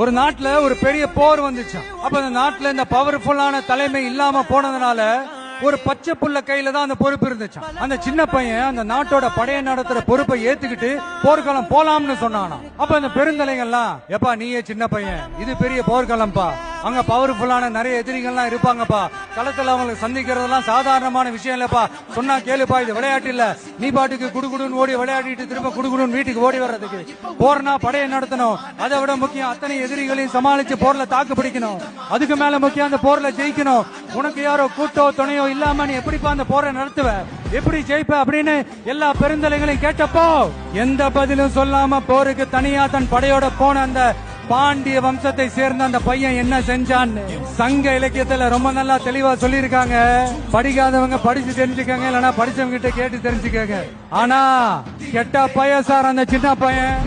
ஒரு நாட்டுல ஒரு பெரிய போர் வந்துச்சு. அப்ப அந்த நாட்டுல இந்த பவர்ஃபுல்லான தலைமை இல்லாம போனதுனால ஒரு பச்சை புள்ள கையில தான் அந்த பொறுப்பு இருந்துச்சு. அந்த சின்ன பையன் அந்த நாட்டோட படையை நடத்துற பொறுப்பை ஏத்துக்கிட்டு போர்க்களம் போலாம்னு சொன்னானா. அப்ப அந்த பெருந்தலைங்கள்லாம், எப்பா நீயே சின்ன பையன், இது பெரிய போர்க்களம்பா, அங்க பவர்ஃபுல்லான நிறைய எதிரிகள்லாம் இருப்பாங்கப்பா, களத்துல அவங்களுக்கு சந்திக்கிறதெல்லாம் சாதாரணமான விஷயம் இல்லப்பா, சொன்னா கேளுப்பா, இது விளையாட்டு இல்ல, நீ பாட்டுக்கு குடுகுடுன்னு ஓடி விளையாடிட்டு திரும்ப குடுகுடுன்னு வீட்டுக்கு ஓடி வர்றதுக்கு. போர்னா படையை நடத்தணும், அதை விட முக்கியம் அத்தனை எதிரிகளையும் சமாளிச்சு போர்ல தாக்கு பிடிக்கணும், அதுக்கு மேல முக்கியம் அந்த போர்ல ஜெயிக்கணும். உனக்கு யாரோ கூட்டோ துணையோ இல்லாம நீ எப்படிப்பா அந்த போரை நடத்துவ, எப்படி ஜெயிப்ப அப்படின்னு எல்லா பெருந்தலைகளையும் கேட்டப்போ எந்த பதிலும் சொல்லாம போருக்கு தனியா தன் படையோட போன அந்த பாண்டிய வம்சத்தை சேர்ந்த அந்த பையன் என்ன செஞ்சான்னு சங்க இலக்கியத்துல ரொம்ப நல்லா தெளிவா சொல்லியிருக்காங்க. படிக்காதவங்க படிச்சு தெரிஞ்சுக்கங்க, இல்லனா படிச்சவங்க கிட்ட கேட்டு தெரிஞ்சுக்கங்க. ஆனா கெட்ட பையன் சார் அந்த சின்ன பையன்.